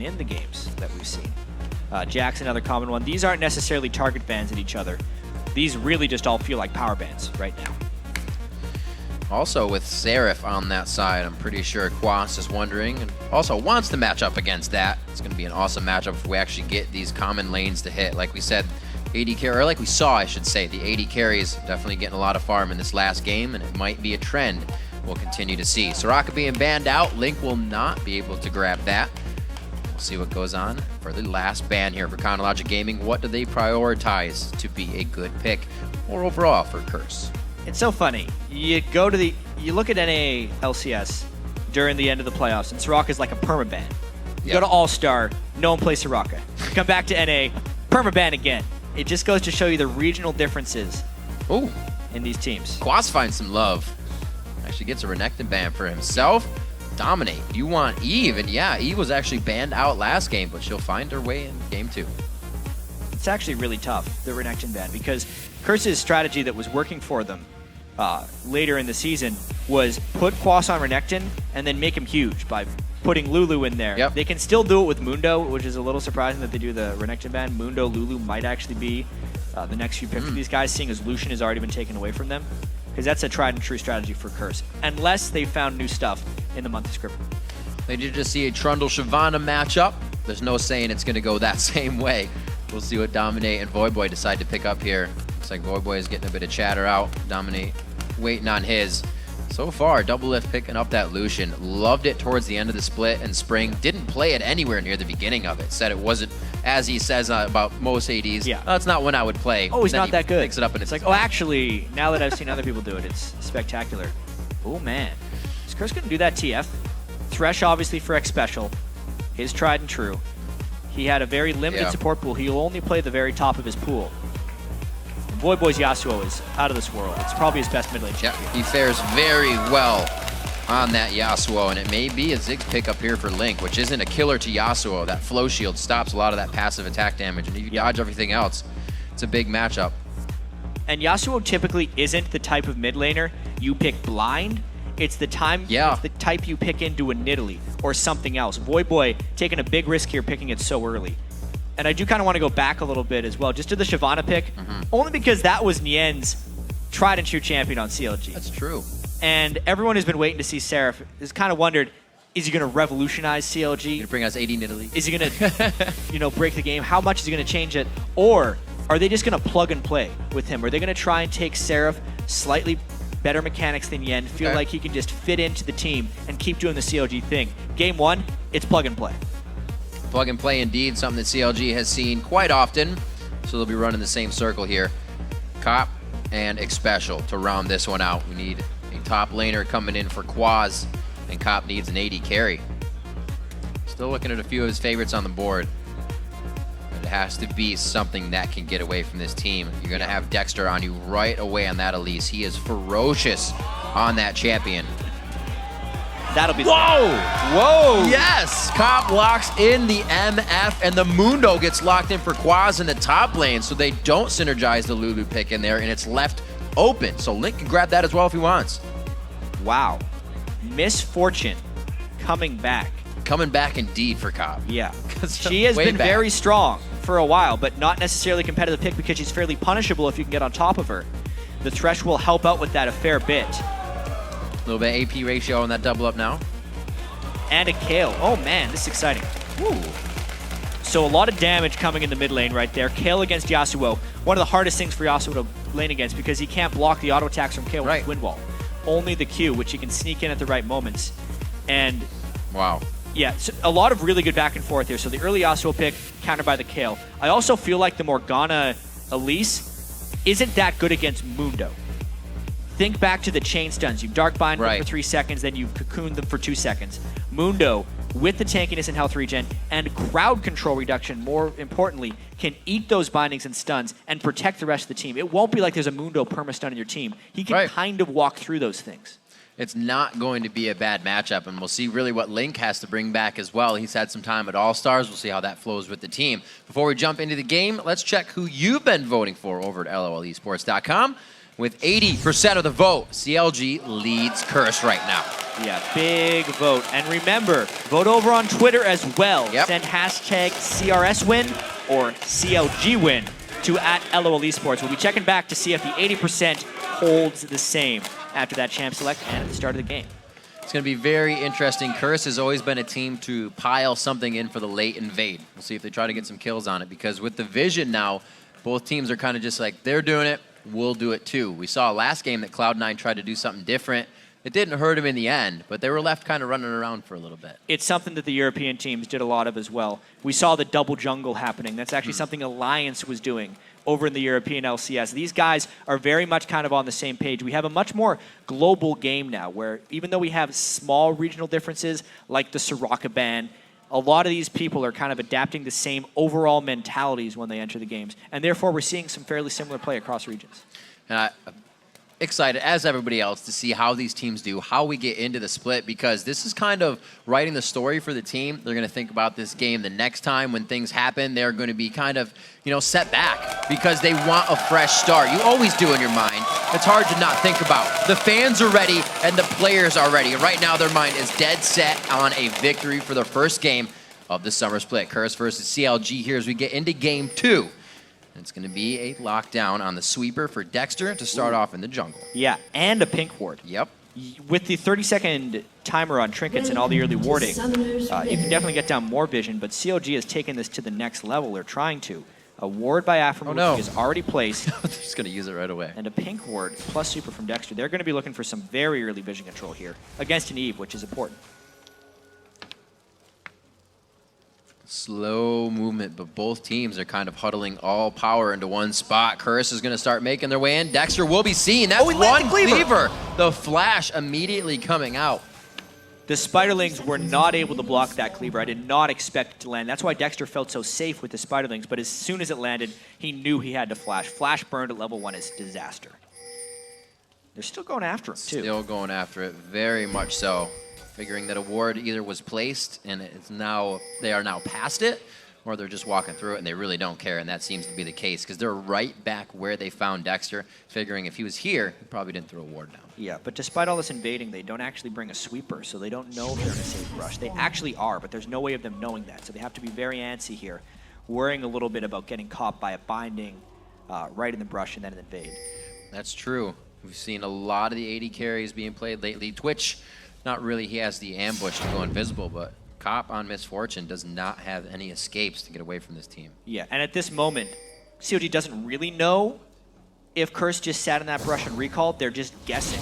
in the games that we've seen. Jack's another common one. These aren't necessarily target bans at each other. These really just all feel like power bans right now. Also with Seraph on that side, I'm pretty sure Quas is wondering and also wants to match up against that. It's going to be an awesome matchup if we actually get these common lanes to hit. Like we said, AD carry, or like we saw, I should say, the AD carries definitely getting a lot of farm in this last game, and it might be a trend we'll continue to see. Soraka being banned out, Link will not be able to grab that. We'll see what goes on for the last ban here for Chronologic Gaming. What do they prioritize to be a good pick or overall for Curse? It's so funny. You look at NA LCS during the end of the playoffs, and Soraka's like a permaban. You go to All-Star, no one plays Soraka. Come back to NA, permaban again. It just goes to show you the regional differences in these teams. Quas finds some love. Actually gets a Renekton ban for himself. Dominate. You want Eve, and yeah, Eve was actually banned out last game, but she'll find her way in game 2. It's actually really tough, the Renekton ban, because Curse's strategy that was working for them later in the season was put Quas on Renekton and then make him huge by putting Lulu in there. Yep. They can still do it with Mundo, which is a little surprising that they do the Renekton ban. Mundo, Lulu might actually be the next few picks for these guys, seeing as Lucian has already been taken away from them. Because that's a tried and true strategy for Curse, unless they found new stuff in the month of script. They did just see a Trundle-Shyvana matchup. There's no saying it's going to go that same way. We'll see what Dominate and Voyboy decide to pick up here. Looks like Voyboy is getting a bit of chatter out. Dominate waiting on his. So far, Doublelift picking up that Lucian. Loved it towards the end of the split and spring. Didn't play it anywhere near the beginning of it. Said it wasn't, as he says about most ADs, that's not when I would play. Oh, he's not that good. Picks it up and it's like, oh, actually, now that I've seen other people do it, it's spectacular. Oh, man. Is Curse going to do that TF? Thresh, obviously, for X Special. His tried and true. He had a very limited support pool. He'll only play the very top of his pool. Voyboy's Yasuo is out of this world. It's probably his best mid lane champion. He fares very well on that Yasuo, and it may be a Ziggs pick up here for Link, which isn't a killer to Yasuo. That flow shield stops a lot of that passive attack damage, and if you dodge everything else, it's a big matchup. And Yasuo typically isn't the type of mid laner you pick blind. It's the it's the type you pick into a Nidalee or something else. Voyboy taking a big risk here picking it so early. And I do kind of want to go back a little bit as well, just to the Shyvana pick, only because that was Nien's tried and true champion on CLG. That's true. And everyone who's been waiting to see Seraph has kind of wondered, is he going to revolutionize CLG? Going to bring us AD Nidalee? Is he going to, break the game? How much is he going to change it? Or are they just going to plug and play with him? Are they going to try and take Seraph, slightly better mechanics than Yen, feel like he can just fit into the team and keep doing the CLG thing? Game 1, it's plug and play. Plug and play indeed, something that CLG has seen quite often. So they'll be running the same circle here. Cop and Xpecial to round this one out. We need a top laner coming in for Quaz, and Cop needs an AD carry. Still looking at a few of his favorites on the board. But it has to be something that can get away from this team. You're going to have Dexter on you right away on that Elise. He is ferocious on that champion. That'll be Whoa! Yes! Cop locks in the MF, and the Mundo gets locked in for Quaz in the top lane, so they don't synergize the Lulu pick in there, and it's left open. So Link can grab that as well if he wants. Wow. Misfortune coming back. Coming back indeed for Cop. Yeah. She has been very strong for a while, but not necessarily a competitive pick because she's fairly punishable if you can get on top of her. The Thresh will help out with that a fair bit. A little bit AP ratio on that double up now. And a Kayle. Oh man, this is exciting. Woo. So a lot of damage coming in the mid lane right there. Kayle against Yasuo. One of the hardest things for Yasuo to lane against because he can't block the auto attacks from Kayle with Wind Wall. Only the Q, which he can sneak in at the right moments. And yeah, so a lot of really good back and forth here. So the early Yasuo pick countered by the Kayle. I also feel like the Morgana Elise isn't that good against Mundo. Think back to the chain stuns. You dark bind them for 3 seconds, then you cocoon them for 2 seconds. Mundo, with the tankiness and health regen and crowd control reduction, more importantly, can eat those bindings and stuns and protect the rest of the team. It won't be like there's a Mundo perma-stun in your team. He can kind of walk through those things. It's not going to be a bad matchup, and we'll see really what Link has to bring back as well. He's had some time at All-Stars. We'll see how that flows with the team. Before we jump into the game, let's check who you've been voting for over at LOLesports.com. with 80% of the vote. CLG leads Curse right now. Yeah, big vote. And remember, vote over on Twitter as well. Yep. Send hashtag CRS win or CLG win to @LOL Esports. We'll be checking back to see if the 80% holds the same after that champ select and at the start of the game. It's going to be very interesting. Curse has always been a team to pile something in for the late invade. We'll see if they try to get some kills on it, because with the vision now, both teams are kind of just like, they're doing it, we'll do it too. We saw last game that Cloud9 tried to do something different. It didn't hurt them in the end, but they were left kind of running around for a little bit. It's something that the European teams did a lot of as well. We saw the double jungle happening. That's actually something Alliance was doing over in the European LCS. These guys are very much kind of on the same page. We have a much more global game now, where even though we have small regional differences like the Soraka ban, a lot of these people are kind of adapting the same overall mentalities when they enter the games. And therefore, we're seeing some fairly similar play across regions. And excited, as everybody else, to see how these teams do, how we get into the split, because this is kind of writing the story for the team. They're going to think about this game the next time when things happen. They're going to be kind of, set back because they want a fresh start. You always do in your mind. It's hard to not think about. The fans are ready and the players are ready. And right now their mind is dead set on a victory for the first game of the summer split. Curse versus CLG here as we get into game 2. It's going to be a lockdown on the sweeper for Dexter to start off in the jungle. Yeah, and a pink ward. Yep. With the 30-second timer on trinkets and all the early warding, you can definitely get down more vision, but CLG has taken this to the next level. They're trying to. A ward by Afro is already placed. They're just going to use it right away. And a pink ward plus super from Dexter. They're going to be looking for some very early vision control here against an Eve, which is important. Slow movement, but both teams are kind of huddling all power into one spot. Curse is going to start making their way in. Dexter will be seen. That's one cleaver. The flash immediately coming out. The Spiderlings were not able to block that cleaver. I did not expect it to land. That's why Dexter felt so safe with the Spiderlings, but as soon as it landed, he knew he had to flash. Flash burned at level 1 is disaster. They're still going after him, too. Still going after it, very much so. Figuring that a ward either was placed and they are now past it, or they're just walking through it and they really don't care, and that seems to be the case because they're right back where they found Dexter, figuring if he was here, he probably didn't throw a ward down. Yeah, but despite all this invading, they don't actually bring a sweeper, so they don't know if they're in a safe rush. They actually are, but there's no way of them knowing that, so they have to be very antsy here, worrying a little bit about getting caught by a binding right in the brush and then an invade. That's true. We've seen a lot of the AD carries being played lately. Twitch, not really, he has the ambush to go invisible, but Cop on Misfortune does not have any escapes to get away from this team. Yeah, and at this moment, COG doesn't really know if Curse just sat in that brush and recalled. They're just guessing.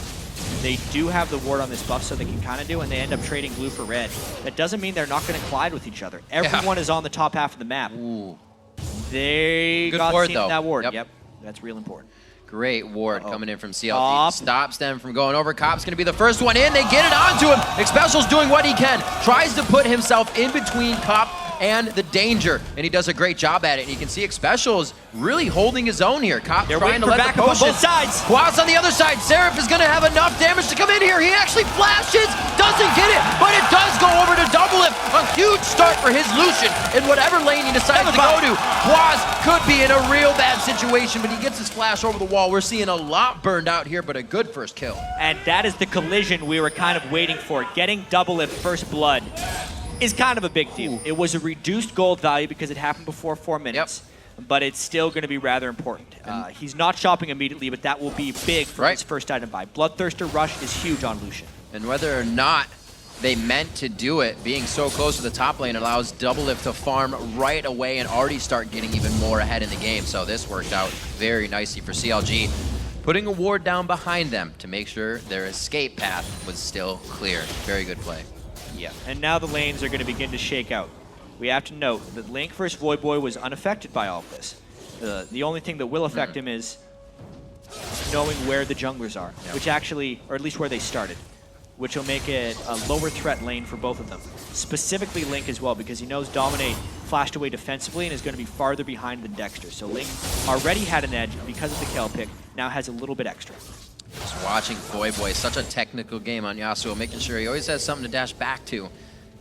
They do have the ward on this buff, so they can kind of do, and they end up trading blue for red. That doesn't mean they're not going to collide with each other. Everyone is on the top half of the map. Ooh. They Good got ward, seen though. in that ward. Yep. Yep, that's real important. Great ward coming in from CLG. Cop. Stops them from going over. Cop's going to be the first one in. They get it onto him. Xpecial's doing what he can. Tries to put himself in between Cop and the danger, and he does a great job at it. And you can see Xpecial is really holding his own here. Cop trying to let the potion. On both sides. Quas on the other side. Seraph is going to have enough damage to come in here. He actually flashes, doesn't get it, but it does go over to Double Lift. A huge start for his Lucian in whatever lane he decides to go to. Quas could be in a real bad situation, but he gets his flash over the wall. We're seeing a lot burned out here, but a good first kill. And that is the collision we were kind of waiting for. Getting Double Lift first blood is kind of a big deal. It was a reduced gold value because it happened before 4 minutes, but it's still going to be rather important. He's not shopping immediately, but that will be big for his first item buy. Bloodthirster Rush is huge on Lucian. And whether or not they meant to do it, being so close to the top lane allows Double Lift to farm right away and already start getting even more ahead in the game. So this worked out very nicely for CLG, putting a ward down behind them to make sure their escape path was still clear. Very good play. Yeah, and now the lanes are going to begin to shake out. We have to note that Link versus Voidboy was unaffected by all of this. The only thing that will affect him is knowing where the junglers are, which actually, or at least where they started, which will make it a lower threat lane for both of them. Specifically Link as well, because he knows Dominate flashed away defensively and is going to be farther behind than Dexter. So Link already had an edge because of the Kel pick, now has a little bit extra. Just watching Voidboy, such a technical game on Yasuo, making sure he always has something to dash back to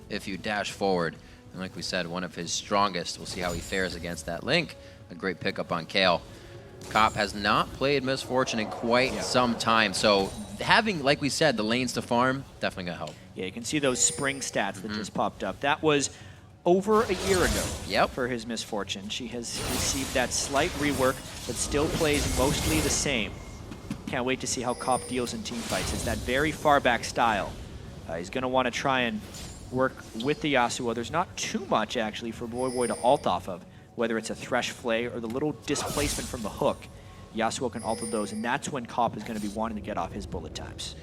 if you dash forward. And like we said, one of his strongest. We'll see how he fares against that Link. A great pickup on Kale. Cop has not played Misfortune in quite some time, so having, like we said, the lanes to farm, definitely gonna help. Yeah, you can see those spring stats that just popped up. That was over a year ago for his Misfortune. She has received that slight rework, but still plays mostly the same. Can't wait to see how Cop deals in team fights. It's that very far back style. He's gonna want to try and work with the Yasuo. There's not too much, actually, for Voyboy to ult off of, whether it's a Thresh Flay or the little displacement from the hook. Yasuo can ult those, and that's when Cop is going to be wanting to get off his bullet times.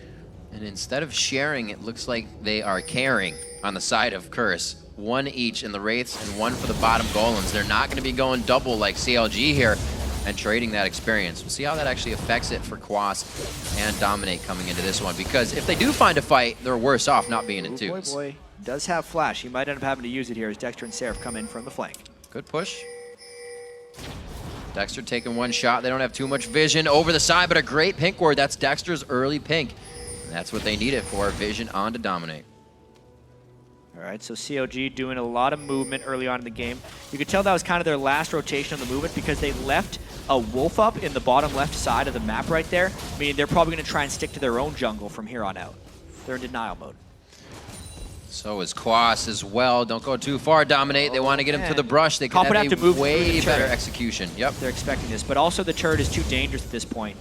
And instead of sharing, it looks like they are caring on the side of Curse. One each in the Wraiths and one for the bottom Golems. They're not going to be going double like CLG here and trading that experience. We'll see how that actually affects it for Quas and Dominate coming into this one, because if they do find a fight, they're worse off not being in twos. Voyboy does have Flash. He might end up having to use it here as Dexter and Seraph come in from the flank. Good push. Dexter taking one shot. They don't have too much vision over the side, but a great pink ward. That's Dexter's early pink. And that's what they needed for vision on to Dominate. All right, so CLG doing a lot of movement early on in the game. You could tell that was kind of their last rotation of the movement because they left a wolf up in the bottom left side of the map right there, meaning they're probably going to try and stick to their own jungle from here on out. They're in denial mode. So is Quas as well. Don't go too far, Dominate. They want to get him to the brush. They Cop could would have have to move way better execution. Yep. They're expecting this, but also the turret is too dangerous at this point.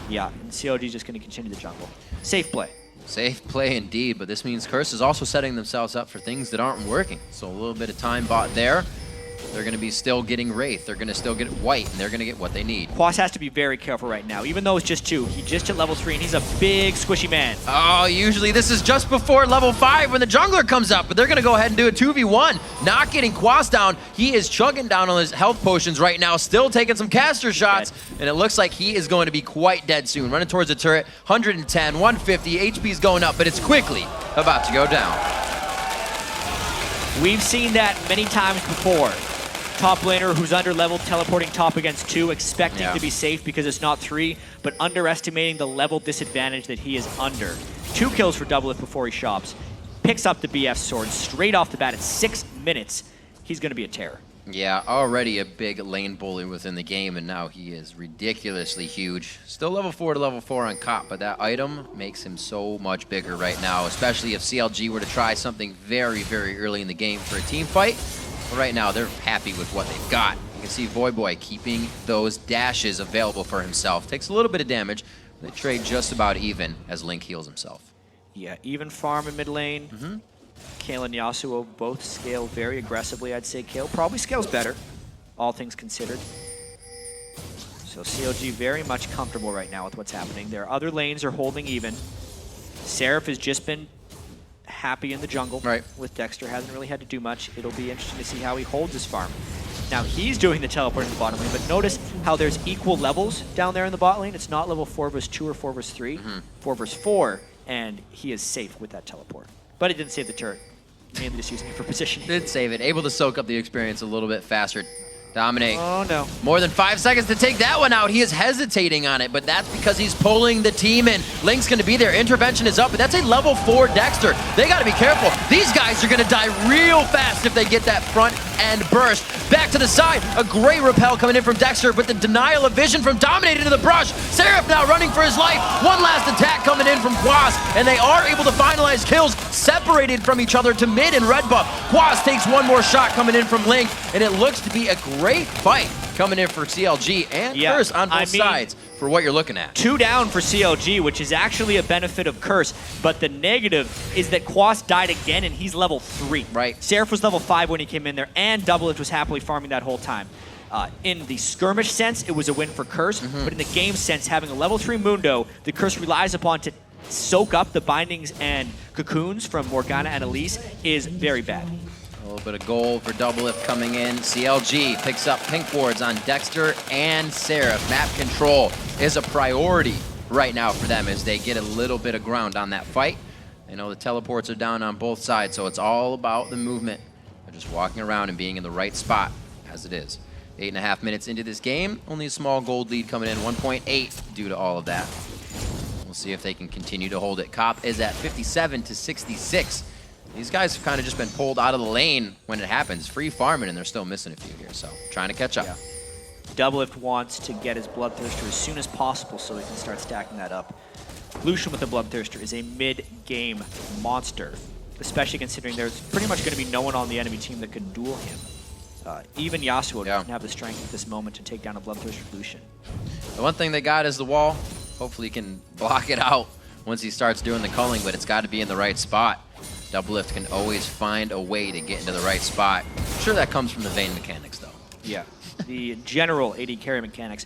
Yeah, and CLG is just going to continue the jungle. Safe play. Safe play indeed, but this means Curse is also setting themselves up for things that aren't working. So a little bit of time bought there. They're going to be still getting Wraith. They're going to still get White, and they're going to get what they need. Quas has to be very careful right now, even though it's just 2. He just hit level 3, and he's a big, squishy man. Oh, usually this is just before level 5 when the jungler comes up, but they're going to go ahead and do a 2v1. Not getting Quas down. He is chugging down on his health potions right now, still taking some caster shots, and it looks like he is going to be quite dead soon. Running towards the turret, 110, 150, HP's going up, but it's quickly about to go down. We've seen that many times before. Top laner who's under level teleporting top against 2, expecting to be safe because it's not 3, but underestimating the level disadvantage that he is under. 2 kills for Doublelift before he shops. Picks up the BF sword straight off the bat at 6 minutes. He's going to be a terror. Yeah, already a big lane bully within the game, and now he is ridiculously huge. Still level 4 to level 4 on Cop, but that item makes him so much bigger right now, especially if CLG were to try something very, very early in the game for a team fight. But right now, they're happy with what they've got. You can see Voyboy keeping those dashes available for himself. Takes a little bit of damage. They trade just about even as Link heals himself. Yeah, even farm in mid lane. Kayle and Yasuo both scale very aggressively. I'd say Kayle probably scales better, all things considered. So CLG very much comfortable right now with what's happening. Their other lanes are holding even. Seraph has just been happy in the jungle with Dexter. Hasn't really had to do much. It'll be interesting to see how he holds his farm. Now he's doing the teleport in the bottom lane, but notice how there's equal levels down there in the bot lane. It's not level 4 versus 2 or 4 versus 3, 4 versus 4, and he is safe with that teleport. But he didn't save the turret, mainly just using it for positioning. Did save it, able to soak up the experience a little bit faster. Dominate. Oh no. More than 5 seconds to take that one out. He is hesitating on it, but that's because he's pulling the team in. Link's going to be there. Intervention is up, but that's a level 4 Dexter. They got to be careful. These guys are going to die real fast if they get that front end burst. Back to the side. A great repel coming in from Dexter, but the denial of vision from Dominate into the brush. Seraph now running for his life. One last attack coming in from Quas, and they are able to finalize kills separated from each other to mid and red buff. Quas takes one more shot coming in from Link, and it looks to be a great fight coming in for CLG and Curse on both sides for what you're looking at. 2 down for CLG, which is actually a benefit of Curse, but the negative is that Quas died again and he's level 3. Right. Seraph was level 5 when he came in there, and Doublelift was happily farming that whole time. In the skirmish sense, it was a win for Curse, but in the game sense, having a level 3 Mundo, the Curse relies upon to soak up the bindings and cocoons from Morgana and Elise is very bad. A little bit of gold for Doublelift coming in. CLG picks up pink wards on Dexter and Seraph. Map control is a priority right now for them as they get a little bit of ground on that fight. They know the teleports are down on both sides, so it's all about the movement. They're just walking around and being in the right spot as it is. 8.5 minutes into this game, only a small gold lead coming in, 1.8 due to all of that. We'll see if they can continue to hold it. Cop is at 57 to 66. These guys have kind of just been pulled out of the lane when it happens. Free farming, and they're still missing a few here, so trying to catch up. Doublelift wants to get his Bloodthirster as soon as possible so he can start stacking that up. Lucian with the Bloodthirster is a mid-game monster, especially considering there's pretty much going to be no one on the enemy team that can duel him. Even Yasuo doesn't have the strength at this moment to take down a Bloodthirster Lucian. The one thing they got is the wall. Hopefully he can block it out once he starts doing the culling, but it's got to be in the right spot. Doublelift can always find a way to get into the right spot. I'm sure that comes from the Vayne mechanics, though. Yeah, the general AD carry mechanics.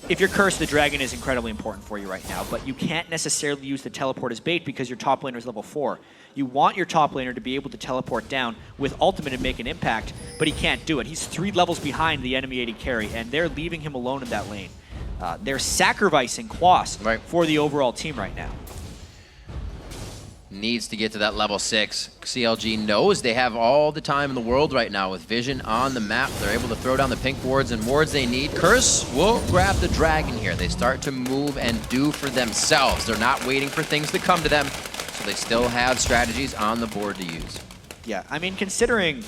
If you're cursed, the dragon is incredibly important for you right now, but you can't necessarily use the teleport as bait because your top laner is level 4. You want your top laner to be able to teleport down with ultimate and make an impact, but he can't do it. He's 3 levels behind the enemy AD carry, and they're leaving him alone in that lane. They're sacrificing Quas for the overall team right now. Needs to get to that level 6. CLG knows they have all the time in the world right now with vision on the map. They're able to throw down the pink wards and wards they need. Curse will grab the dragon here. They start to move and do for themselves. They're not waiting for things to come to them, so they still have strategies on the board to use. Yeah, I mean, considering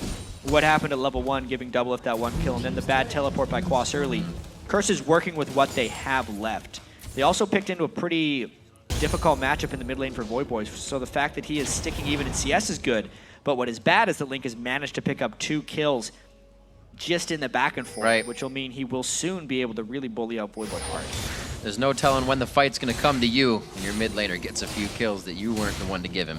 what happened at level 1, giving Doublelift that 1 kill, and then the bad teleport by Quas early, Curse is working with what they have left. They also picked into a pretty difficult matchup in the mid lane for Voidboy, so the fact that he is sticking even in CS is good, but what is bad is that Link has managed to pick up 2 kills just in the back and forth, which will mean he will soon be able to really bully out Voidboy hard. There's no telling when the fight's going to come to you when your mid laner gets a few kills that you weren't the one to give him.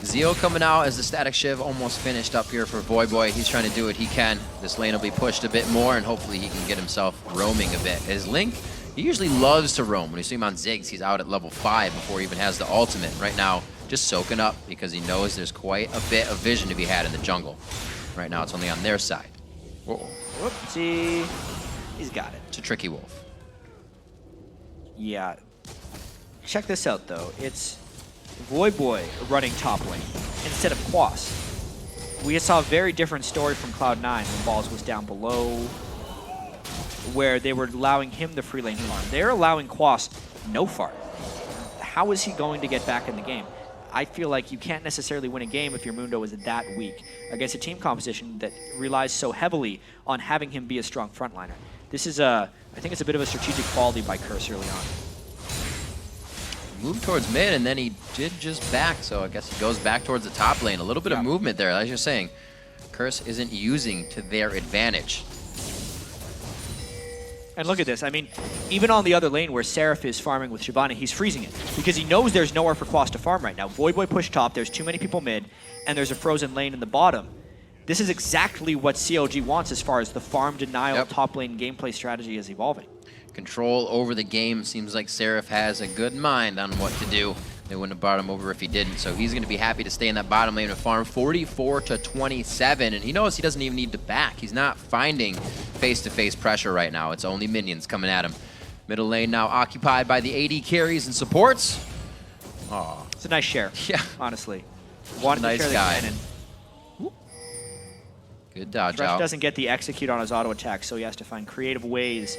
Zeo coming out as the Static Shiv almost finished up here for Voidboy. He's trying to do what he can. This lane will be pushed a bit more, and hopefully he can get himself roaming a bit. As Link, he usually loves to roam. When you see him on Ziggs, he's out at level 5 before he even has the ultimate. Right now, just soaking up because he knows there's quite a bit of vision to be had in the jungle. Right now, it's only on their side. Whoa. Whoopsie. He's got it. It's a tricky wolf. Yeah. Check this out, though. It's Voidboy running top lane instead of Quas. We saw a very different story from Cloud9 when Balls was down below, where they were allowing him the free lane farm. They're allowing Quas no farm. How is he going to get back in the game? I feel like you can't necessarily win a game if your Mundo is that weak against a team composition that relies so heavily on having him be a strong frontliner. This is I think it's a bit of a strategic quality by Curse early on. Moved towards mid, and then he did just back, so I guess he goes back towards the top lane. A little bit of movement there, as you're saying. Curse isn't using to their advantage. And look at this. I mean, even on the other lane where Seraph is farming with Shyvana, he's freezing it because he knows there's nowhere for Quas to farm right now. Voidboy pushed top, there's too many people mid, and there's a frozen lane in the bottom. This is exactly what CLG wants as far as the farm denial top lane gameplay strategy is evolving. Control over the game. Seems like Seraph has a good mind on what to do. They wouldn't have brought him over if he didn't, so he's going to be happy to stay in that bottom lane and farm 44-27, and he knows he doesn't even need to back. He's not finding face-to-face pressure right now. It's only minions coming at him. Middle lane now occupied by the AD carries and supports. Oh, it's a nice share. Yeah, honestly, wanted nice to share guy. The cannon. Good dodge Thresh out. Doesn't get the execute on his auto attack, so he has to find creative ways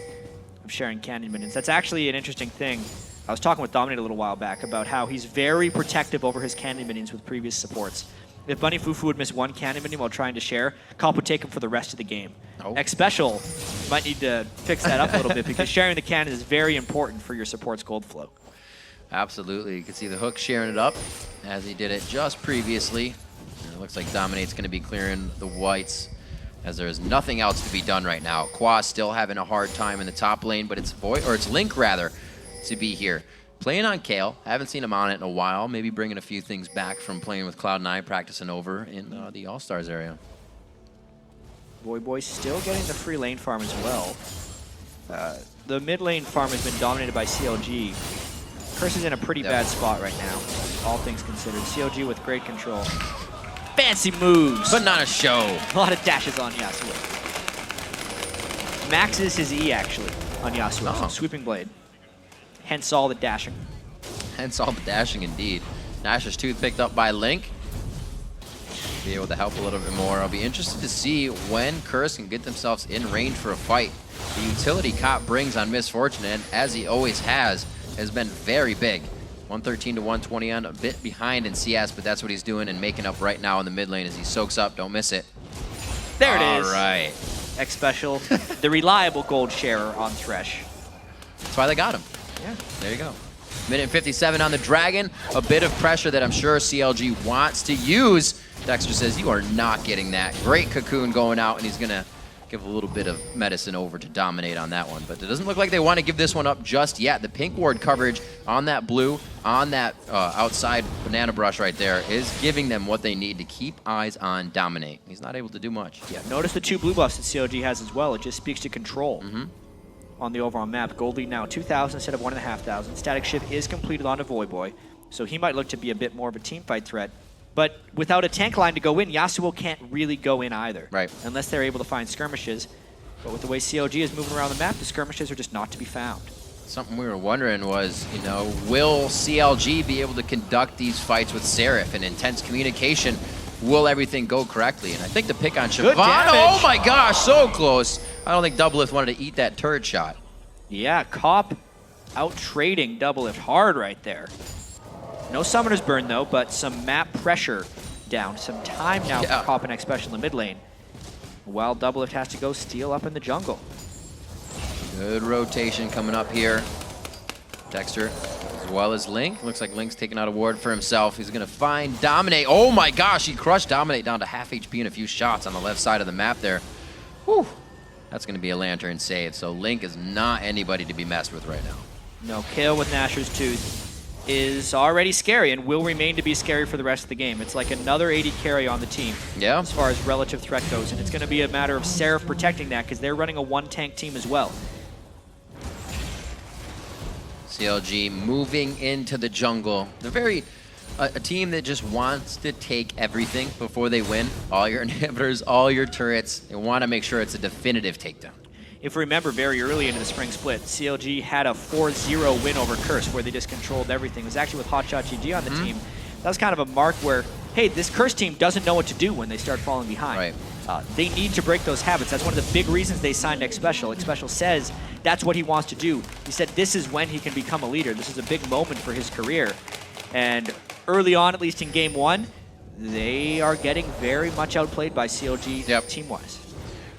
of sharing cannon minions. That's actually an interesting thing. I was talking with Dominate a little while back about how he's very protective over his cannon minions with previous supports. If Bunny Fufu would miss one cannon minion while trying to share, Comp would take him for the rest of the game. X Special might need to fix that up a little bit because sharing the cannon is very important for your support's gold flow. Absolutely. You can see the Hook sharing it up as he did it just previously. And it looks like Dominate's going to be clearing the whites as there is nothing else to be done right now. Quas still having a hard time in the top lane, but it's Link rather to be here. Playing on Kale. Haven't seen him on it in a while. Maybe bringing a few things back from playing with Cloud9, practicing over in the All-Stars area. Voidboy still getting the free lane farm as well. The mid lane farm has been dominated by CLG. Curse is in a pretty bad spot right now, all things considered. CLG with great control. Fancy moves. Putting on a show. A lot of dashes on Yasuo. Maxes his E, actually, on Yasuo. Sweeping Blade. Hence all the dashing. Hence all the dashing, indeed. Nashor's Tooth picked up by Link. Be able to help a little bit more. I'll be interested to see when Curse can get themselves in range for a fight. The utility Cop brings on Misfortune, and as he always has been very big. 113 to 120 on, a bit behind in CS, but that's what he's doing and making up right now in the mid lane as he soaks up. Don't miss it. There it is. All right. X Special, the reliable gold sharer on Thresh. That's why they got him. Yeah. There you go. Minute 57 on the Dragon. A bit of pressure that I'm sure CLG wants to use. Dexter says, you are not getting that. Great cocoon going out, and he's going to give a little bit of medicine over to dominate on that one. But it doesn't look like they want to give this one up just yet. The pink ward coverage on that blue, on that outside banana brush right there is giving them what they need to keep eyes on dominate. He's not able to do much. Yeah, notice the 2 blue buffs that CLG has as well. It just speaks to control. On the overall map. Gold lead now 2,000 instead of 1,500. Static shift is completed onto Voyboy, so he might look to be a bit more of a team fight threat. But without a tank line to go in, Yasuo can't really go in either. Right. Unless they're able to find skirmishes. But with the way CLG is moving around the map, the skirmishes are just not to be found. Something we were wondering was, you know, will CLG be able to conduct these fights with Seraph and intense communication? Will everything go correctly? And I think the pick on Shyvana, oh my gosh, so close. I don't think Doublelift wanted to eat that turret shot. Yeah, Cop out trading Doublelift hard right there. No Summoner's Burn though, but some map pressure down. Some time now for Cop and X Special in the mid lane. While Doublelift has to go steal up in the jungle. Good rotation coming up here. Dexter, as well as Link. Looks like Link's taking out a ward for himself. He's going to find Dominate. Oh my gosh, he crushed Dominate down to half HP in a few shots on the left side of the map there. Whew. That's going to be a Lantern save, so Link is not anybody to be messed with right now. No, Kayle with Nashor's Tooth is already scary and will remain to be scary for the rest of the game. It's like another 80 carry on the team as far as relative threat goes, and it's going to be a matter of Seraph protecting that because they're running a 1-tank team as well. CLG moving into the jungle. They're a team that just wants to take everything before they win. All your inhibitors, all your turrets. They want to make sure it's a definitive takedown. If we remember very early into the spring split, CLG had a 4-0 win over Curse where they just controlled everything. It was actually with Hotshot GG on the team. That was kind of a mark where, hey, this Curse team doesn't know what to do when they start falling behind. Right. They need to break those habits. That's one of the big reasons they signed X Special. X Special says that's what he wants to do. He said this is when he can become a leader. This is a big moment for his career. And early on, at least in game 1, they are getting very much outplayed by CLG team-wise.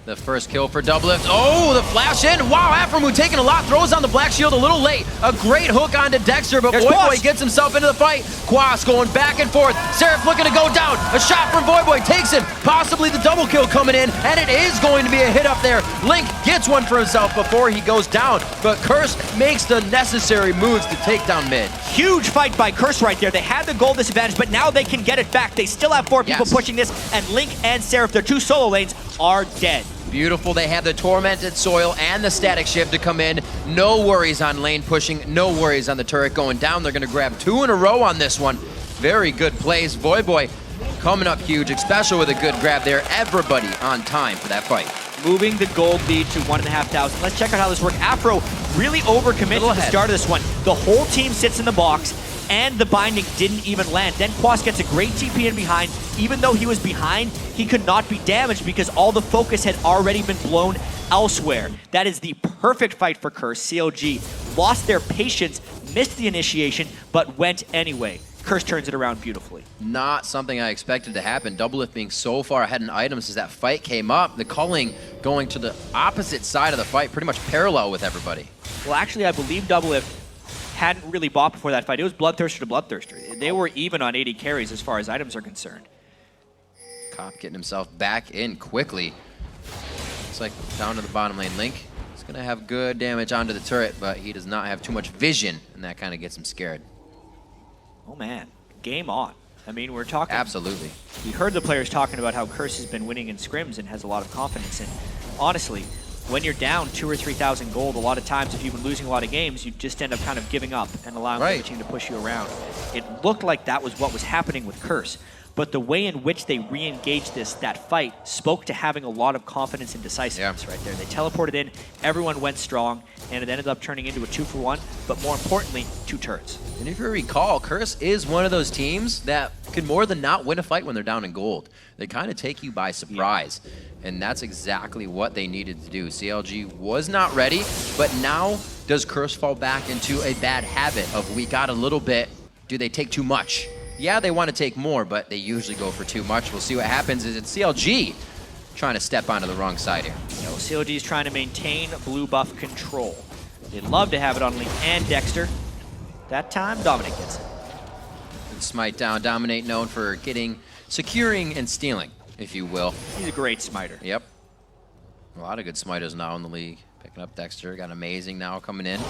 The first kill for Doublelift. Oh, the flash in. Wow, Aframu taking a lot. Throws on the Black Shield a little late. A great hook onto Dexter, but Voyboy gets himself into the fight. Quas going back and forth. Seraph looking to go down. A shot from Voyboy takes him. Possibly the double kill coming in, and it is going to be a hit up there. Link gets one for himself before he goes down, but Curse makes the necessary moves to take down mid. Huge fight by Curse right there. They had the goal disadvantage, but now they can get it back. They still have 4 people pushing this, and Link and Seraph, their 2 solo lanes, are dead. Beautiful. They have the Tormented Soil and the Static Shift to come in. No worries on lane pushing. No worries on the turret going down. They're going to grab 2 in a row on this one. Very good plays. Voyboy coming up huge, especially with a good grab there. Everybody on time for that fight. Moving the gold lead to 1,500. Let's check out how this works. Afro really overcommits at the start of this one. The whole team sits in the box, and the binding didn't even land. Then Quas gets a great TP in behind. Even though he was behind, he could not be damaged because all the focus had already been blown elsewhere. That is the perfect fight for Curse. CLG lost their patience, missed the initiation, but went anyway. Curse turns it around beautifully. Not something I expected to happen. Doublelift being so far ahead in items as that fight came up. The culling going to the opposite side of the fight, pretty much parallel with everybody. Well, actually, I believe Doublelift hadn't really bought before that fight. It was Bloodthirster to Bloodthirster. They were even on 80 carries as far as items are concerned. Cop getting himself back in quickly. Looks like down to the bottom lane. Link is going to have good damage onto the turret, but he does not have too much vision, and that kind of gets him scared. Oh man, game on. I mean, we're talking... Absolutely. We heard the players talking about how Curse has been winning in scrims and has a lot of confidence in. Honestly, when you're down 2,000 or 3,000 gold, a lot of times if you've been losing a lot of games, you just end up kind of giving up and allowing the other team to push you around. It looked like that was what was happening with Curse, but the way in which they re-engaged that fight spoke to having a lot of confidence and decisiveness right there. They teleported in, everyone went strong, and it ended up turning into a 2-for-1, but more importantly, 2 turrets. And if you recall, Curse is one of those teams that can more than not win a fight when they're down in gold. They kind of take you by surprise. And that's exactly what they needed to do. CLG was not ready, but now does Curse fall back into a bad habit of we got a little bit, do they take too much? Yeah, they want to take more, but they usually go for too much. We'll see what happens. Is it CLG trying to step onto the wrong side here? You know, CLG is trying to maintain blue buff control. They'd love to have it on Link and Dexter. That time, Dominic gets it. Good smite down. Dominate known for securing and stealing, if you will. He's a great smiter. Yep. A lot of good smiters now in the league. Picking up Dexter. Got Amazing now coming in.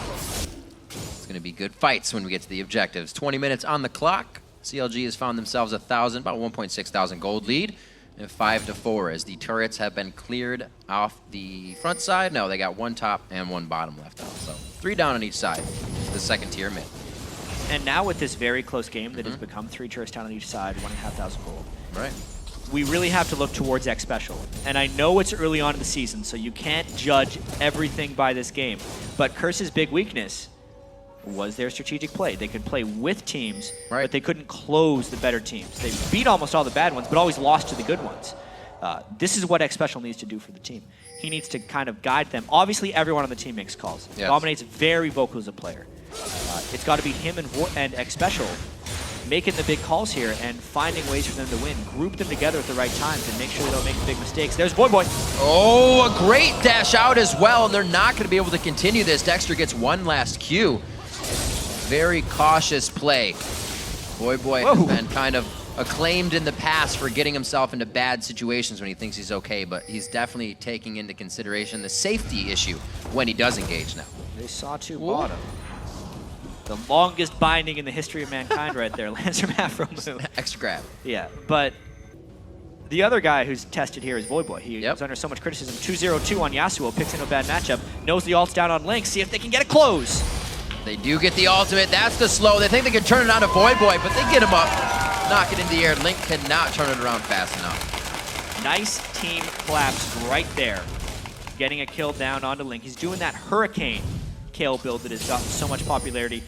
It's going to be good fights when we get to the objectives. 20 minutes on the clock. CLG has found themselves about 1.6 thousand gold lead. And 5-4 as the turrets have been cleared off the front side. No, they got one top and one bottom left out. So 3 down on each side. The second tier mid. And now with this very close game that has become 3 turrets down on each side, 1,500 gold. Right. We really have to look towards X Special. And I know it's early on in the season, so you can't judge everything by this game. But Curse's big weakness was their strategic play. They could play with teams, but they couldn't close the better teams. They beat almost all the bad ones, but always lost to the good ones. This is what X Special needs to do for the team. He needs to kind of guide them. Obviously, everyone on the team makes calls. Yes. Dominate's very vocal as a player. It's got to be him and X Special making the big calls here and finding ways for them to win. Group them together at the right times and make sure they don't make big mistakes. There's Boy. Oh, a great dash out as well, and they're not going to be able to continue this. Dexter gets one last Q. Very cautious play. Boy has been kind of acclaimed in the past for getting himself into bad situations when he thinks he's okay, but he's definitely taking into consideration the safety issue when he does engage now. They saw 2 bottom. The longest binding in the history of mankind right there, lands from Afro Moo. Extra grab. Yeah, but the other guy who's tested here is Voyboy. He was under so much criticism. 2-0-2 on Yasuo, picks in a bad matchup, knows the ult's down on Link, see if they can get a close. They do get the ultimate. That's the slow. They think they can turn it on to Voyboy, but they get him up. Knock it in the air. Link cannot turn it around fast enough. Nice team collapse right there. Getting a kill down onto Link. He's doing that Hurricane Kale build that has gotten so much popularity.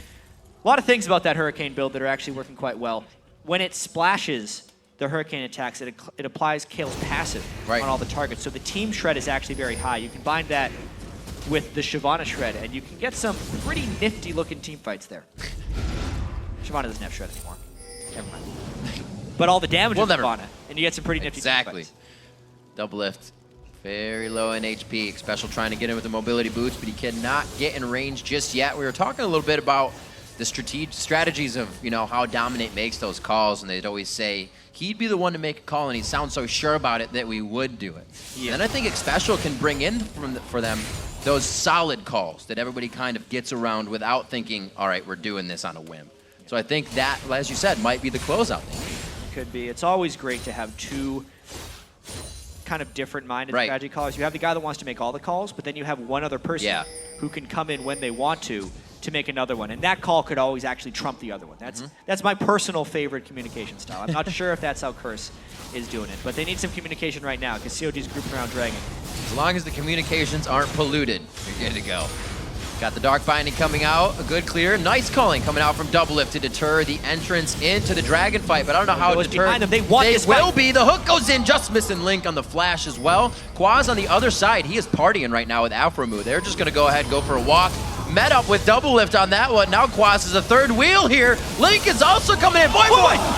A lot of things about that Hurricane build that are actually working quite well. When it splashes the Hurricane attacks, it applies Kale's passive on all the targets. So the team shred is actually very high. You can bind that with the Shyvana shred, and you can get some pretty nifty looking team fights there. Shyvana doesn't have shred anymore. Never mind. But all the damage of Shyvana, and you get some pretty nifty team fights. Double lift. Very low in HP. Special trying to get in with the mobility boots, but he cannot get in range just yet. We were talking a little bit about the strategies of, you know, how Dominate makes those calls, and they'd always say he'd be the one to make a call, and he sounds so sure about it that we would do it. Yeah. And I think Special can bring in for them those solid calls that everybody kind of gets around without thinking, all right, we're doing this on a whim. So I think that, as you said, might be the closeout thing. Could be. It's always great to have 2 kind of different-minded strategy callers. You have the guy that wants to make all the calls, but then you have one other person who can come in when they want to make another one. And that call could always actually trump the other one. That's my personal favorite communication style. I'm not sure if that's how Curse is doing it, but they need some communication right now because COG's grouping around Dragon. As long as the communications aren't polluted, you're good to go. Got the Dark Binding coming out, a good clear. Nice calling coming out from Double Lift to deter the entrance into the Dragon fight, but I don't know how to deter them. They want this will fight. be. The hook goes in, just missing Link on the flash as well. Quaz on the other side, he is partying right now with Afro Moo. They're just gonna go ahead and go for a walk. Met up with Double Lift on that one. Now Quaz is a third wheel here. Link is also coming in. Boy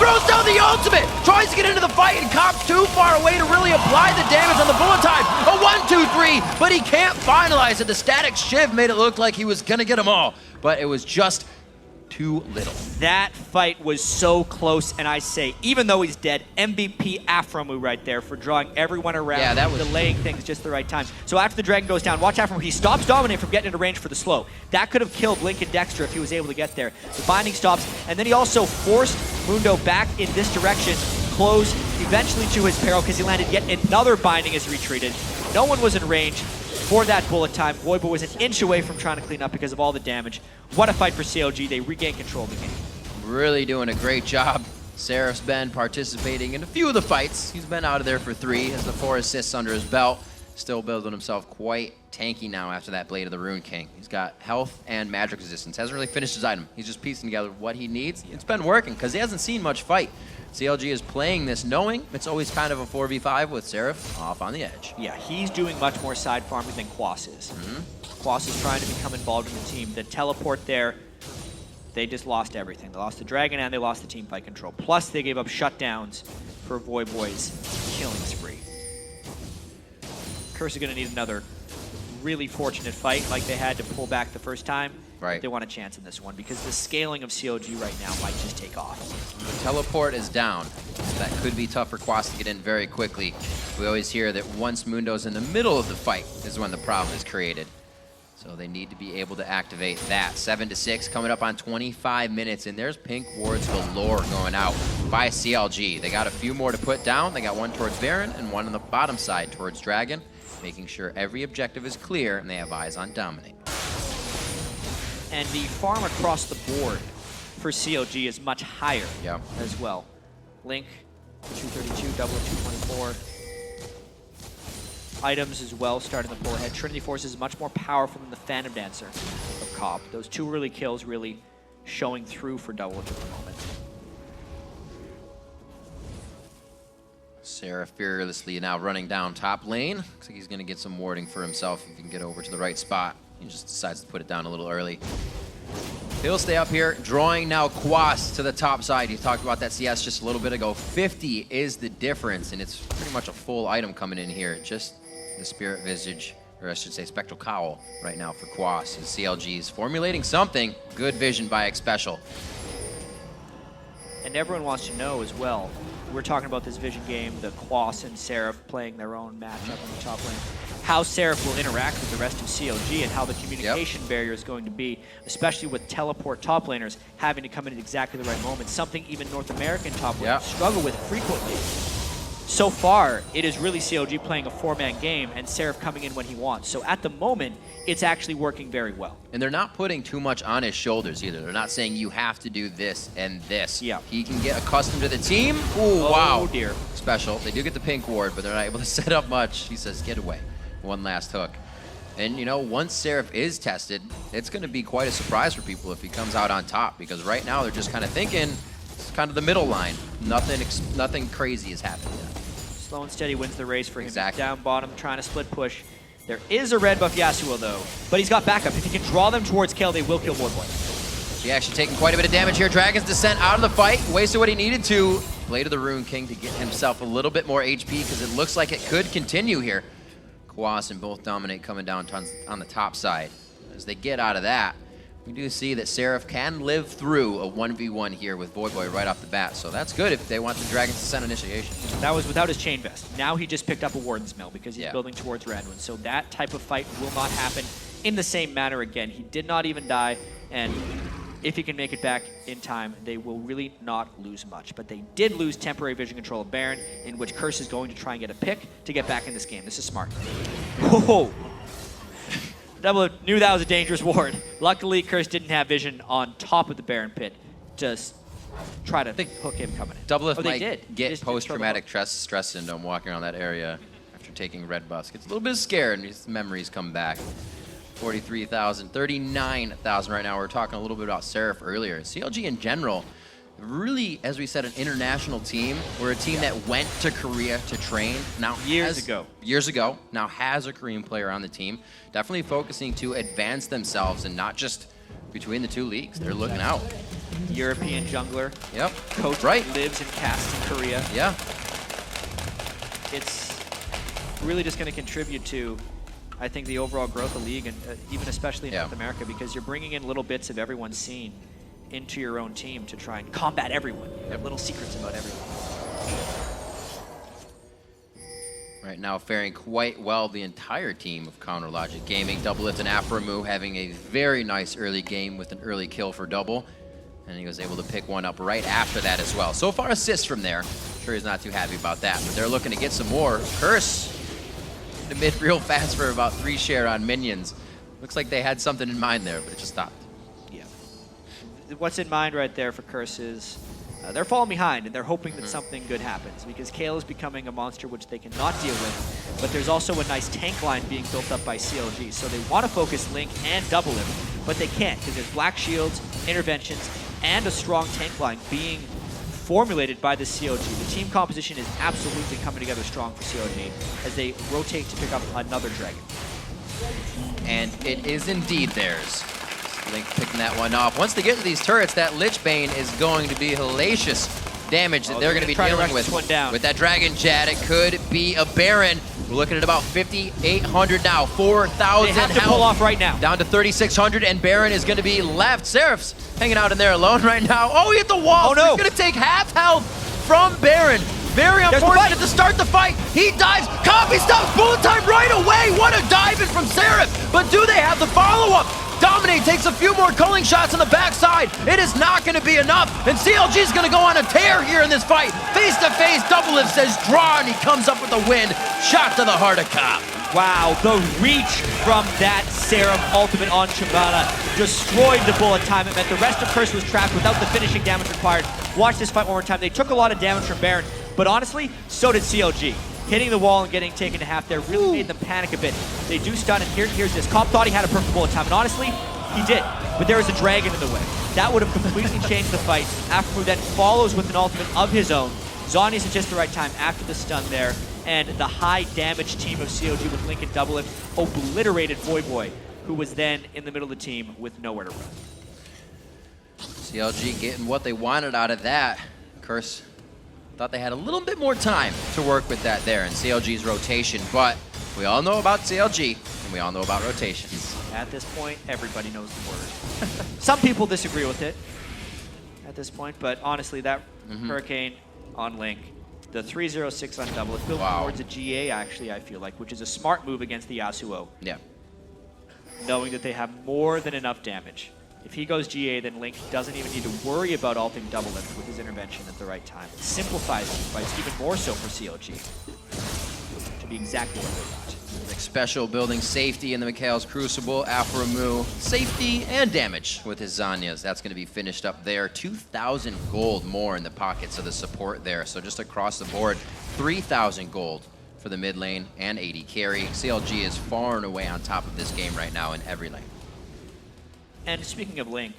throws down the ultimate. Tries to get into the fight and Cop's too far away to really apply the damage on the bullet time. A 1-2-3, but he can't finalize it. The static shiv made it look like he was gonna get them all, but it was just too little. That fight was so close, and I say, even though he's dead, MVP Afro Moo right there for drawing everyone around, that was delaying things just the right time. So after the Dragon goes down, watch Afro Moo. He stops Dominate from getting into range for the slow. That could have killed Link and Dexter if he was able to get there. The binding stops, and then he also forced Mundo back in this direction, close eventually to his peril because he landed yet another binding as he retreated. No one was in range for that bullet time. Voyboy was an inch away from trying to clean up because of all the damage. What a fight for CLG. They regain control of the game. Really doing a great job. Seraph's been participating in a few of the fights. He's been out of there for 3, has the 4 assists under his belt. Still building himself quite tanky now after that Blade of the Rune King. He's got health and magic resistance. Hasn't really finished his item. He's just piecing together what he needs. It's been working because he hasn't seen much fight. CLG is playing this knowing it's always kind of a 4v5 with Seraph off on the edge. Yeah, he's doing much more side farming than Quas is. Quas is trying to become involved in the team. The teleport there, they just lost everything. They lost the Dragon and they lost the team fight control. Plus, they gave up shutdowns for Voyboy's killing spree. Curse is going to need another really fortunate fight like they had to pull back the first time. Right. They want a chance in this one because the scaling of CLG right now might just take off. The teleport is down. That could be tough for Quas to get in very quickly. We always hear that once Mundo's in the middle of the fight is when the problem is created. So they need to be able to activate that. 7-6 coming up on 25 minutes, and there's pink wards galore going out by CLG. They got a few more to put down. They got one towards Baron and one on the bottom side towards Dragon, making sure every objective is clear and they have eyes on Dominate. And the farm across the board for CLG is much higher as well. Link, 232, double of 224. Items as well starting to pull ahead. Trinity Force is much more powerful than the Phantom Dancer of Cobb. Those two early kills really showing through for Double at the moment. Seraph fearlessly now running down top lane. Looks like he's going to get some warding for himself if he can get over to the right spot. He just decides to put it down a little early. He'll stay up here, drawing now Quas to the top side. He talked about that CS just a little bit ago. 50 is the difference, and it's pretty much a full item coming in here. Just the Spirit Visage, or I should say Spectral Cowl right now for Quas. As CLG is formulating something. Good vision by Xpecial. And everyone wants to know as well, we're talking about this Vision game, the Quas and Seraph playing their own matchup on the top lane, how Seraph will interact with the rest of CLG and how the communication barrier is going to be, especially with teleport top laners having to come in at exactly the right moment, something even North American top laners struggle with frequently. So far, it is really CLG playing a four-man game and Seraph coming in when he wants. So at the moment, it's actually working very well. And they're not putting too much on his shoulders either. They're not saying you have to do this and this. Yeah. He can get accustomed to the team. Ooh, wow. Oh dear. Special. They do get the pink ward, but they're not able to set up much. He says, get away. One last hook. And you know, once Seraph is tested, it's going to be quite a surprise for people if he comes out on top, because right now they're just kind of thinking it's kind of the middle line. Nothing crazy is happening yet. Slow and steady wins the race for him. Exactly. Down bottom, trying to split push. There is a red buff Yasuo though, but he's got backup. If he can draw them towards Kale, they will kill Voidboy. He actually taking quite a bit of damage here. Dragon's Descent out of the fight, wasted what he needed to. Blade of the Rune King to get himself a little bit more HP, because it looks like it could continue here. Quas and both Dominate coming down on the top side. As they get out of that, we do see that Seraph can live through a 1v1 here with Voidboy right off the bat, so that's good if they want the Dragon's Descent initiation. That was without his Chain Vest. Now he just picked up a Warden's Mill because he's building towards Radwin, so that type of fight will not happen in the same manner again. He did not even die, and if he can make it back in time, they will really not lose much. But they did lose temporary vision control of Baron, in which Curse is going to try and get a pick to get back in this game. This is smart. Whoa! Double knew that was a dangerous ward. Luckily, Curse didn't have vision on top of the Baron pit to try to hook him coming in. Doublelift might get post-traumatic stress syndrome walking around that area after taking red buffs. Gets a little bit scared and his memories come back. 43,000, 39,000 right now. We were talking a little bit about Seraph earlier. CLG in general, really, as we said, an international team. We're a team that went to Korea to train. Now years ago, now has a Korean player on the team. Definitely focusing to advance themselves and not just between the two leagues. They're looking out. European jungler. Yep. Coach lives and casts in Korea. Yeah. It's really just going to contribute to, I think, the overall growth of the league, and even especially in North America, because you're bringing in little bits of everyone's scene into your own team to try and combat everyone. You have little secrets about everyone. Right now faring quite well, the entire team of Counter Logic Gaming. Doublelift and Aframu having a very nice early game with an early kill for Double. And he was able to pick one up right after that as well. So far assists from there. I'm sure he's not too happy about that, but they're looking to get some more. Curse into mid real fast for about 3 share on minions. Looks like they had something in mind there, but it just stopped. Yeah. What's in mind right there for Curse is they're falling behind, and they're hoping that something good happens, because Kale is becoming a monster which they cannot deal with, but there's also a nice tank line being built up by CLG, so they want to focus Link and Doublelift, but they can't, because there's Black Shields, interventions, and a strong tank line being formulated by the CLG. The team composition is absolutely coming together strong for CLG as they rotate to pick up another dragon. And it is indeed theirs. Link picking that one off. Once they get to these turrets, that Lich Bane is going to be hellacious damage that they're going to be try to dealing rush with. this one down. With that Dragon Jet, it could be a Baron. We're looking at about 5,800 now, 4,000 They have to pull off right now. Down to 3,600, and Baron is going to be left. Seraph's hanging out in there alone right now. Oh, he hit the wall. Oh, no. He's going to take half health from Baron. Very unfortunate to start the fight. He dives. Copy stops bullet time right away. What a dive in from Seraph. But do they have the follow-up? Dominate takes a few more culling shots on the backside. It is not going to be enough. And CLG is going to go on a tear here in this fight. Face to face, Doublelift says draw, and he comes up with a win. Shot to the heart of Cop. Wow, the reach from that Seraph ultimate on Shyvana destroyed the bullet time. It meant the rest of Curse was trapped without the finishing damage required. Watch this fight one more time. They took a lot of damage from Baron, but honestly, so did CLG. Hitting the wall and getting taken to half there really made them panic a bit. They do stun, and here's this. Cop thought he had a perfect bullet time, and honestly, he did. But there was a dragon in the way. That would have completely changed the fight. Aftermove then follows with an ultimate of his own. Zhonya's at just the right time after the stun there, and the high damage team of CLG with Link and Doublelift obliterated Voyboy, who was then in the middle of the team with nowhere to run. CLG getting what they wanted out of that. Curse thought they had a little bit more time to work with that there in CLG's rotation, but we all know about CLG, and we all know about rotations. At this point, everybody knows the word. Some people disagree with it at this point, but honestly, that Hurricane on Link, the 306 on double, it's building towards a GA, actually, I feel like, which is a smart move against the Yasuo. Yeah. Knowing that they have more than enough damage. If he goes GA, then Link doesn't even need to worry about ulting Doublelift with his intervention at the right time. It simplifies the fights even more so for CLG to be exactly what they want. Like special building safety in the Mikhail's Crucible, Aframu, safety and damage with his Zhonya's. That's going to be finished up there. 2,000 gold more in the pockets of the support there. So just across the board, 3,000 gold for the mid lane and 80 carry. CLG is far and away on top of this game right now in every lane. And speaking of Link,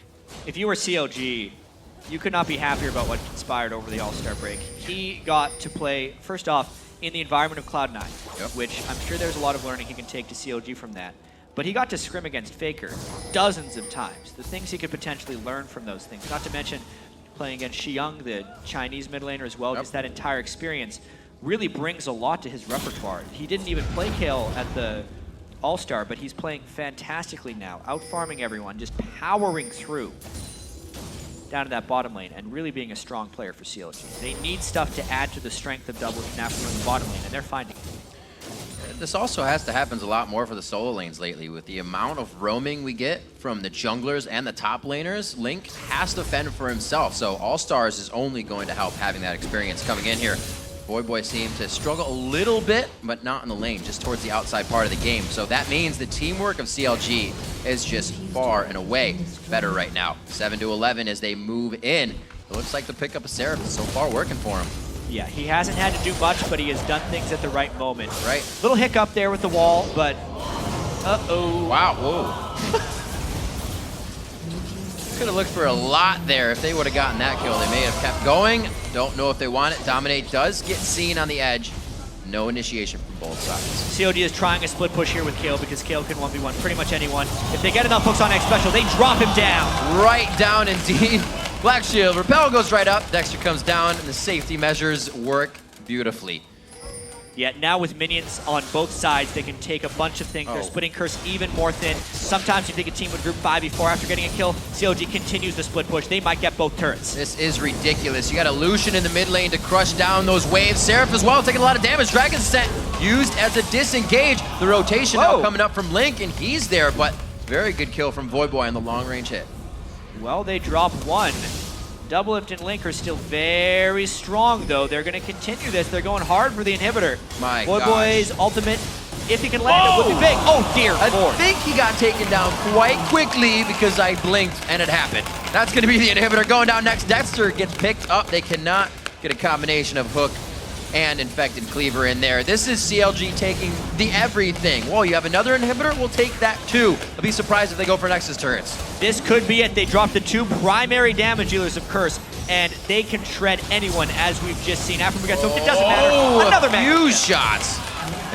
if you were CLG, you could not be happier about what conspired over the All-Star break. He got to play, first off, in the environment of Cloud9, which I'm sure there's a lot of learning he can take to CLG from that. But he got to scrim against Faker dozens of times. The things he could potentially learn from those things, not to mention playing against Shiyang, the Chinese mid laner as well, just that entire experience really brings a lot to his repertoire. He didn't even play Kayle at the All-Star, but he's playing fantastically now, out-farming everyone, just powering through down to that bottom lane and really being a strong player for CLG. They need stuff to add to the strength of Doublelift now from the bottom lane, and they're finding it. This also has to happen a lot more for the solo lanes lately. With the amount of roaming we get from the junglers and the top laners, Link has to fend for himself, so All-Stars is only going to help having that experience coming in here. Voyboy seemed to struggle a little bit, but not in the lane, just towards the outside part of the game. So that means the teamwork of CLG is just far and away better right now. 7-11 as they move in. It looks like the pickup of Seraph is so far working for him. Yeah, he hasn't had to do much, but he has done things at the right moment. Right. Little hiccup there with the wall, but uh-oh. Wow, whoa. Could have looked for a lot there if they would have gotten that kill. They may have kept going. Don't know if they want it. Dominate does get seen on the edge. No initiation from both sides. COD is trying a split push here with Kayle because Kayle can 1v1 pretty much anyone. If they get enough hooks on X Special, they drop him down. Right down indeed. Black Shield, Repel goes right up. Dexter comes down, and the safety measures work beautifully. Yet now with minions on both sides, they can take a bunch of things. They're splitting Curse even more thin. Sometimes you think a team would group 5v4 after getting a kill. CLG continues the split push. They might get both turrets. This is ridiculous. You got a Lucian in the mid lane to crush down those waves. Seraph as well, taking a lot of damage. Dragon Scent used as a disengage. The rotation now coming up from Link, and he's there, but very good kill from Voyboy on the long range hit. Well, they drop one. Doublelift and Link are still very strong, though. They're going to continue this. They're going hard for the inhibitor. My Voyboy's ultimate, if he can land it, would be big. Oh, dear Lord. I think he got taken down quite quickly because I blinked and it happened. That's going to be the inhibitor going down next. Dexter gets picked up. They cannot get a combination of hook and infected cleaver in there. This is CLG taking the everything. Whoa, you have another inhibitor? We'll take that too. I'll be surprised if they go for Nexus turrets. This could be it. They dropped the two primary damage dealers of Curse, and they can shred anyone, as we've just seen. After we got so it doesn't matter. Another few shots.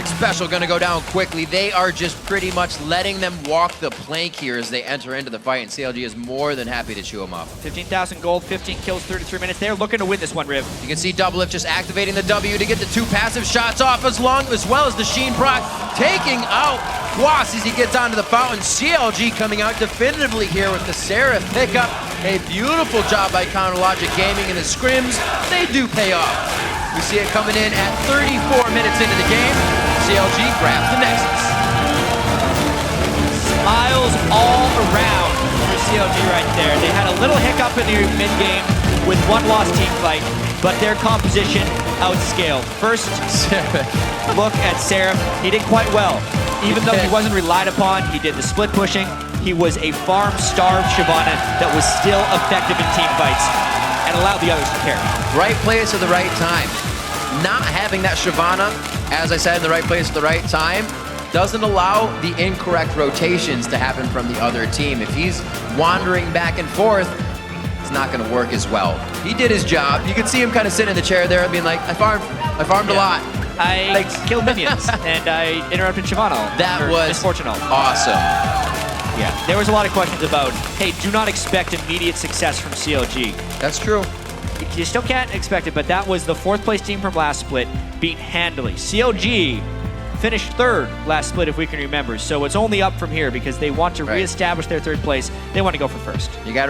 Special gonna go down quickly. They are just pretty much letting them walk the plank here as they enter into the fight, and CLG is more than happy to chew them up. 15,000 gold, 15 kills, 33 minutes. They're looking to win this one, Riv. You can see Doublelift just activating the W to get the 2 passive shots off, as well as the Sheen proc, taking out Quas as he gets onto the fountain. CLG coming out definitively here with the Seraph pickup. A beautiful job by Counterlogic Gaming, and the scrims, they do pay off. We see it coming in at 34 minutes into the game. CLG grabs the Nexus. Smiles all around for CLG right there. They had a little hiccup in the mid-game with one lost team fight, but their composition outscaled. First look at Seraph. He did quite well. Even though he wasn't relied upon, he did the split pushing. He was a farm-starved Shyvana that was still effective in team fights and allowed the others to carry. Right place at the right time. Not having that Shyvana, as I said, in the right place at the right time, doesn't allow the incorrect rotations to happen from the other team. If he's wandering back and forth, it's not going to work as well. He did his job. You could see him kind of sitting in the chair there and being like, I farmed a lot. I killed minions, and I interrupted Shyvana. That was misfortunate. Awesome. Yeah, there was a lot of questions about, hey, do not expect immediate success from CLG. That's true. You still can't expect it, but that was the 4th place team from last split, beat handily. CLG finished 3rd last split, if we can remember, so it's only up from here because they want to reestablish their 3rd place. They want to go for 1st. You got to